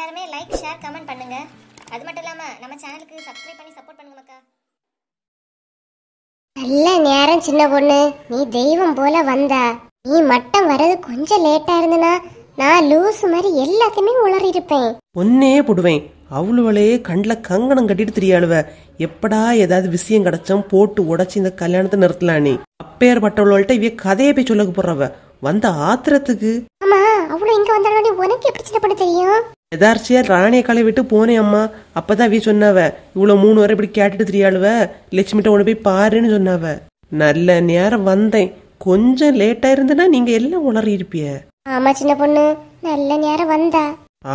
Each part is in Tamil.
எல்லாருமே லைக் ஷேர் கமெண்ட் பண்ணுங்க. அது மட்டும் இல்லாம நம்ம சேனலுக்கு சப்ஸ்கிரைப் பண்ணி சப்போர்ட் பண்ணுங்க மக்கா. நல்ல நேரம் சின்ன பொண்ணு, நீ தெய்வம் போல வந்தா. நீ மட்டும் வர்றது கொஞ்சம் லேட்டா இருந்தனா நான் லூஸ் மாதிரி எல்லாத்தையுமே உளறி இருப்பேன். ஒன்னே போடுவேன். அவ்வளோவளையே கண்ணில் கங்கணம் கட்டிட்டு தெரியாளுவ. எப்படா ஏதாவது விஷயம் கிடைச்சோம் போட்டு உடச்சி இந்த கல்யாணத்தை நிறுத்தலானே. அப்பேற்பட்டவள்கிட்ட இவ கதையை போய் சொல்லக்கு போடுறவ வந்த ஆத்திரத்துக்கு. ஆமா, அவ்வளவு இங்க வந்தாலும் உனக்கு எப்படி சின்ன பொண்ணு தெரியும்? எதார்ச்சியா ராணிய காலை விட்டு போனேன் அம்மா. அப்பதான் அவிய சொன்னாவ இவ்வளவு 3 வரை இப்படி கேட்டுட்டு தெரியாளுவ, லட்சுமிட்ட உன போய் பாருன்னு சொன்னாவ. நல்ல நேரம் வந்தேன். கொஞ்சம் லேட்டா இருந்துன்னா நீங்க எல்லாம் உளறி இருப்பிய. ஆமா சின்ன பொண்ணு, நல்ல நேரம் வந்தா.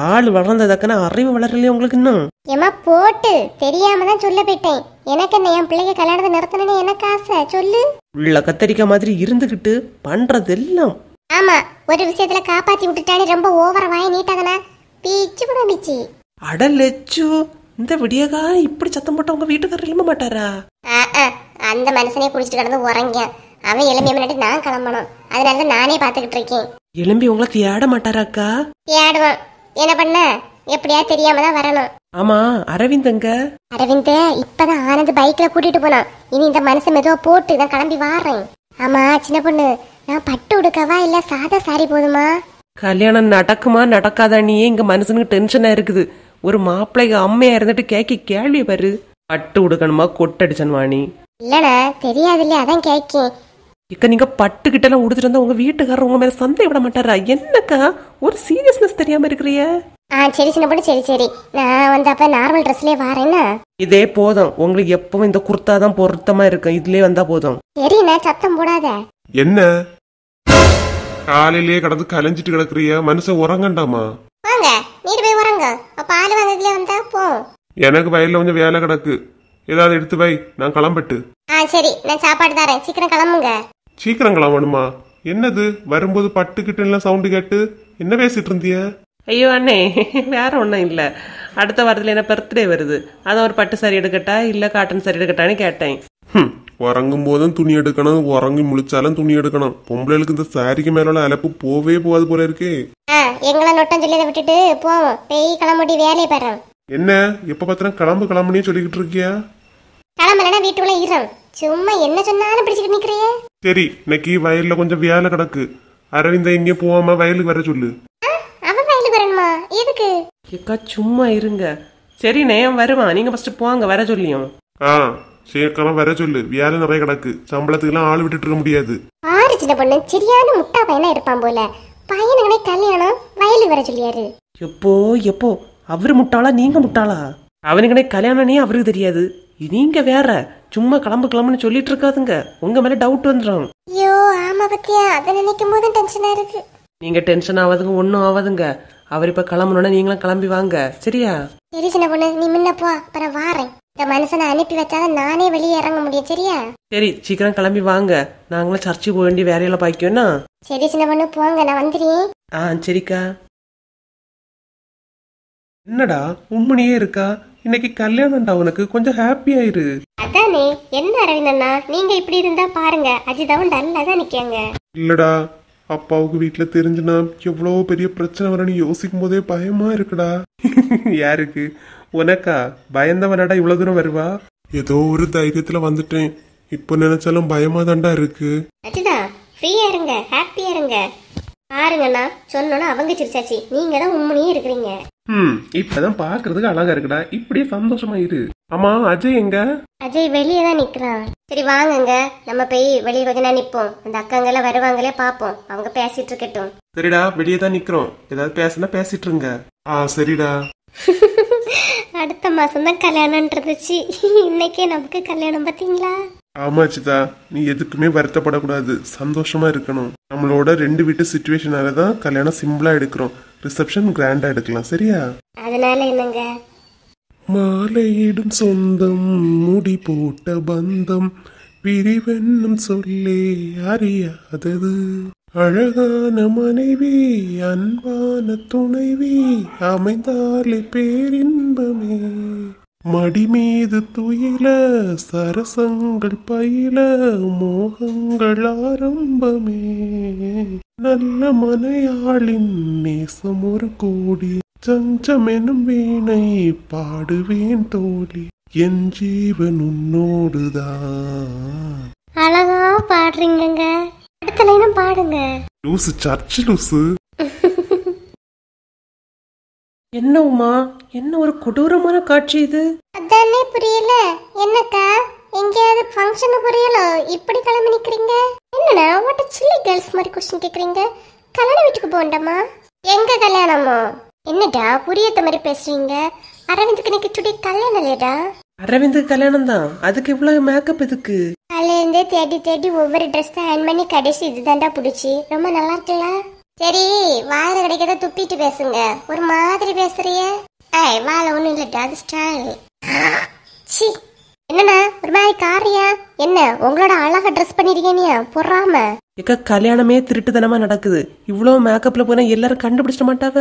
ஆள் வளர்ந்ததாக்கனா அறிவு வளரலையே உங்களுக்கு இன்னும். ஏமா போட்டு தெரியாம தான் சொல்ல போயிட்டேன். எனக்கு என்ன என் பிள்ளைங்க கல்யாணத்தை நடத்தணும்னு எனக்கு ஆசை. சொல்லு. உள்ள கத்தரிக்கா மாதிரி இருந்துகிட்டு பண்றதெல்லாம். ஆமா, ஒரு விஷயத்துல காப்பாத்தி விட்டுட்டானே ரொம்ப ஓவர வாய நீட்டாதனா பீச்சு கூட பீச்சு. அட லெச்சு, இந்த விடியகா இப்படி சத்தம் போட்டா உங்க வீட்டுக்காரர் எழும்ப மாட்டாரா? அந்த மனுஷனே குடிச்சிட்டு கிடந்து உறங்க. அவன் எலும்பிய முன்னாடி நான் கிளம்பணும். அதனால நானே பாத்துக்கிட்டு இருக்கேன். எலும்பி உங்களை தேட மாட்டாராக்கா? தேடுவான். என்ன பண்ண, எப்படியா தெரியாம தான் வரணும். ஆமா, அரவிந்தங்க? அரவிந்த் இப்பதான் ஆனந்த் பைக்ல கூட்டிட்டு போனான். இனி இந்த மனுஷன் மெதுவா போட்டு நான் கிளம்பி வாரேன். ஆமா சின்ன பொண்ணு, நான் பட்டு உடுக்கவா இல்ல சாதா சாரி போதுமா? கல்யாணம் நடக்குமா நடக்காதா நீயே இங்க மனுஷனுக்கு டென்ஷனா இருக்குது. ஒரு மாப்பிள்ளைக்கு அம்மையா இருந்துட்டு கேள்வி பாரு. பட்டு உடுக்கணுமா கொட்டடிச்சன் வாணி? இல்லனா தெரியாது இல்லையா, அதான் கேக்கேன். இக்க நீங்க பட்டுக்கிட்ட எல்லாம் உடுத்துட்டு வந்தா உங்க வீட்டுக்காரர் உங்க மேல சந்தேகப்பட மாட்டாரா? என்னக்கா ஒரு சீரியஸ்னஸ் தெரியாம இருக்கிறிய? சரி சின்ன பொண்ணு, சரி சரி, நான் வந்து அப்ப நார்மல் ட்ரெஸ்லயே வாரேன்னா. இதே போதும் உங்களுக்கு. எப்பவும் இந்த குர்த்தா தான் பொருத்தமா இருக்கும். இதுலயே வந்தா போதும். சரிண்ணா, சத்தம் போடாத. என்ன காலையிலேயே கடந்து கலைஞ்சிட்டு கிடக்குறிய? மனுஷன் உறங்கண்டாமா? வாங்க, நீட்டு போய் உறங்க. பால் வாங்கதுல வந்தா போ. எனக்கு வயல்ல கொஞ்சம் வேலை கிடக்கு, ஏதாவது எடுத்து வை, நான் கிளம்பட்டு. சரி, நான் சாப்பாடு தரேன், சீக்கிரம் கிளம்புங்க. சீக்கிரம் கிளம்பணுமா? என்னது வரும்போது பட்டுக்கிட்டு எல்லாம் சவுண்டு கேட்டு என்ன பேசிட்டு இருந்திய? ஐயோ அண்ணே, வேற ஒன்றும் இல்லை. அடுத்த வாரத்தில் என்ன பர்த்டே வருது. அதான் ஒரு பட்டு சாரி எடுக்கட்டா இல்லை காட்டன் சாரி எடுக்கட்டான்னு கேட்டேன். உறங்கும் போதும் துணி எடுக்கணும், உறங்கி முழிச்சாலும் துணி எடுக்கணும். பொம்பளைகளுக்கு இந்த சாரிக்கு மேல அலப்பு போவே போகாது போல இருக்கே. எங்களை நொட்டம் சொல்லி விட்டுட்டு போவோம். பெய் கிளம்பி வேலையை பெறோம். என்ன எப்ப பார்த்தாலும் கிளம்புனே சொல்லிக்கிட்டு இருக்கியா? கிளம்பலன்னா வீட்டுக்குள்ள இரும். சும்மா என்ன சொன்னாலும் பிடிச்சிட்டு நிக்கிறியே. சரி, இன்னைக்கு வயல்ல கொஞ்சம் வேலை கிடக்கு. அரவிந்த இங்கே போவாம வயலுக்கு வர சொல்லு. அவன் வயலுக்கு வரணுமா? எதுக்கு? ஏக்கா சும்மா இருங்க. சரி நேம் வருவான், நீங்க ஃபர்ஸ்ட் போவாங்க வர சொல்லியும். சீக்கிரம் வர சொல்லு, வேலை நிறைய கிடக்கு. சம்பளத்துக்கு எல்லாம் ஆள் விட்டுட்டு இருக்க முடியாது. ஆறு சின்ன பொண்ணு சரியான முட்டா பையனா இருப்பான் போல. பையனுக்கு கல்யாணம் வயலுக்கு வர சொல்லியாரு. எப்போ அவரு முட்டாளா நீங்க முட்டாளா? அவனுக்குனே கல்யாணம் அவருக்கு தெரியாது. நீங்க வேற சும்மா கிளம்புன்னு சொல்லிட்டு இருக்காதுங்க. உங்க மேல டவுட் வந்துடும். ஐயோ ஆமா பத்தியா, அதை நினைக்கும் போது டென்ஷனா இருக்கு. நீங்க டென்ஷன் ஆகாதுங்க, ஒன்னும் ஆகாதுங்க. அவர் இப்ப கிளம்பணும்னா நீங்களும் கிளம்பி வாங்க, சரியா? சரி சின்ன பொண்ணு, நீ முன்ன போ, அப்புறம் வாரேன். இந்த மனுஷனை அனுப்பி வச்சாதான் நானே வெளியே இறங்க முடியும், சரியா? சரி, சீக்கிரம் கிளம்பி வாங்க. நாங்களும் சர்ச்சுக்கு போக வேண்டிய வேலையெல்லாம் பாய்க்கோன்னா. சரி சின்ன பொண்ணு, போங்க, நான் வந்துடுறேன். சரிக்கா. என்னடா உண்மணியே இருக்கா? இன்னைக்கு கல்யாணம்டா உனக்கு, கொஞ்சம் ஹாப்பியா இரு. அதானே. என்ன அரவிந்தண்ணா, நீங்க இப்படி இருந்தா பாருங்க, அஜிதாவும் டல்லாதான் நிக்காங்க. இல்லடா, அப்பாவுக்கு வீட்டுல தெரிஞ்சுனா எவ்வளவு பெரிய பிரச்சனை வரன்னு யோசிக்கும் போதே பயமா இருக்குடா. யாருக்கு? உனக்கா? பயந்தவனடா இவ்வளவு தூரம் வருவா? ஏதோ ஒரு தைரியத்துல வந்துட்டேன். இப்ப நினைச்சாலும் பயமா தான்டா இருக்கு. அஜிதா ஃப்ரீயா இருங்க, ஹாப்பியா இருங்க. பாருங்கண்ணா, சொன்னோன்னா அவங்க சிரிச்சாச்சு. நீங்க தான் உண்மையே இருக்கிறீங்க. இப்பதான் பாக்குறதுக்கு அழகா இருக்குடா. இப்படியே சந்தோஷமா இரு. ஆமா, அஜய் எங்க? அஜய் வெளியே தான் நிக்கிறான். சரி வாங்கங்க, நம்ம போய் வெளியே கொஞ்ச நேரம் நிப்போம். அந்த அக்காங்கெல்லாம் வருவாங்களே, பாப்போம். அவங்க பேசிட்டு இருக்கட்டும். சரிடா, வெளியே தான் நிக்கிறோம். ஏதாவது பேசினா பேசிட்டு இருங்க. சரிடா. அடுத்த மாசம் தான் கல்யாணம் இருந்துச்சு. இன்னைக்கே நமக்கு கல்யாணம், பாத்தீங்களா? ஆமா சிதா, நீ எதுக்குமே வருத்தப்படக்கூடாது, சந்தோஷமா இருக்கணும். நம்மளோட 2 வீட்டு சிச்சுவேஷனாலதான் கல்யாணம் சிம்பிளா எடுக்கிறோம். ரிசப்ஷன் கிராண்டா எடுக்கலாம், சரியா? அதனால என்னங்க? மாலையிடும் சொந்தம், முடி போட்ட பந்தம், பிரிவென்னும் சொல்லே அறியாதது. அழகான மனைவி, அன்பான துணைவி, அமைந்தாலே பேரின்பமே. மடி மீது துயில, சரசங்கள் பயில, மோகங்கள் ஆரம்பமே. நல்ல மனையாளின் நேசம் ஒரு கோடி, சஞ்சமெனும் வீணை பாடுவேன் தோழி, என் ஜீவன் உன்னோடுதான். அழகா பாடுறீங்க, அடுத்த லைனும் பாடுங்க. லூசு, சர்ச்சு லூசு. என்ன உமா, என்ன ஒரு கொடூரமான காட்சி இது. அதானே புரியல. என்னக்கா, எங்கேயாவது ஃபங்க்ஷன் புரியலோ இப்படி கிளம்பி நிக்கிறீங்க? என்னடா வாட்ட சில்லி கேர்ள்ஸ் மாதிரி கொஸ்டின் கேக்குறீங்க? கல்யாண வீட்டுக்கு போகண்டாமா? எங்க கல்யாணமோ? என்னடா புரியாத மாதிரி பேசுறீங்க? அரவிந்துக்கு இன்னைக்கு டுடே கல்யாணம் இல்லையடா. அரவிந்துக்கு கல்யாணம் தான், அதுக்கு இவ்வளவு மேக்கப் எதுக்கு? காலையிலேருந்தே தேடி தேடி ஒவ்வொரு ட்ரெஸ் தான் ஹேண்ட் பண்ணி கடைசி இதுதான்டா பிடிச்சி. ரொம்ப நல்லா இருக்குல்ல? சரி, வாயில கிடைக்கிறத துப்பிட்டு பேசுங்க. ஒரு மாதிரி பேசுறிய. வாழ ஒண்ணும் இல்லடா, அது ஸ்டைல். சி, என்னண்ணா ஒரு மாதிரி காரியா? என்ன உங்களோட அழகா ட்ரெஸ் பண்ணிருக்கீனியா? பொறாம எக்க கல்யாணமே திருட்டுத்தனமா நடக்குது. இவ்வளவு மேக்கப்ல போனா எல்லாரும் கண்டுபிடிச்சிட மாட்டாவ.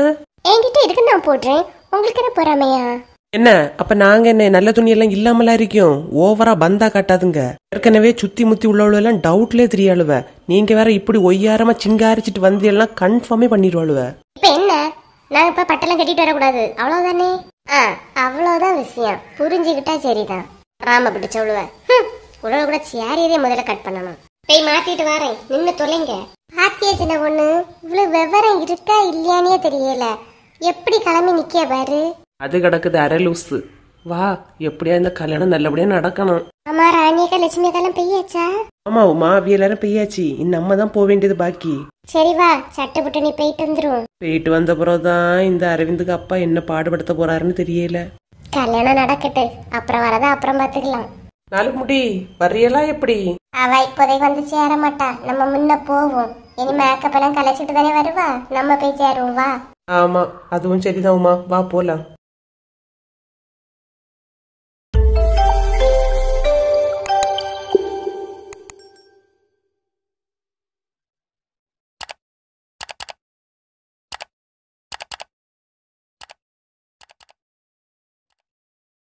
என்கிட்ட இருக்கு, நான் போடுறேன். உங்களுக்கு என்ன பொறாமையா? என்ன அப்ப நாங்க என்ன நல்ல துணி எல்லாம் இல்லாமலா இருக்கும்? ஓவரா பந்தா காட்டாதுங்க. ஏற்கனவே சுத்தி முத்தி உள்ளவளு எல்லாம் டவுட்லயே தெரியாளுவ. நீங்க வேற இப்படி ஒய்யாரமா சிங்காரிச்சிட்டு வந்து எல்லாம் கன்ஃபார்மே பண்ணிடுவாளுவ. இப்ப என்ன, நான் இப்ப பட்டெல்லாம் கட்டிட்டு வரக்கூடாது அவ்வளவுதானே? அவ்வளவுதான் விஷயம். புரிஞ்சுக்கிட்டா சரிதான். ராம பிடிச்ச உழுவ உழவு கூட சேரியதே முதல்ல கட் பண்ணணும். போய் மாத்திட்டு வரேன், நின்னு தொலைங்க. பாத்தியா சின்ன பொண்ணு, இவ்வளவு விவரம் இருக்கா இல்லையானே தெரியல. எப்படி கிளம்பி நிக்க பாரு. அது கிடக்குது அரலூசு. வா, எப்படியா இந்த கல்யாணம் நல்லபடியா நடக்கணும். ஆமா, ராணியக்கா லட்சுமி அக்கெல்லாம் பெய்யாச்சா? ஆமா உமா, அவி எல்லாரும் பெய்யாச்சு. இன்னும் நம்ம தான் போக வேண்டியது பாக்கி. சரி வா, சட்டை புட்டு நீ போயிட்டு வந்துரும். போயிட்டு வந்த பிறகுதான் இந்த அரவிந்துக்கு அப்பா என்ன பாடுபடுத்த போறாருன்னு தெரியல. கல்யாணம் நடக்கட்டு, அப்புறம் வரத அப்புறம் பாத்துக்கலாம். நாளைக்கு முடி வரியெல்லாம் எப்படி? அவ இப்போதைக்கு வந்து சேர மாட்டா, நம்ம முன்ன போவோம். இனி மேக்கப் எல்லாம் கலைச்சிட்டு தானே வருவா, நம்ம போய் சேருவோம். வா. ஆமா, அதுவும் சரிதான் உமா, வா போலாம்.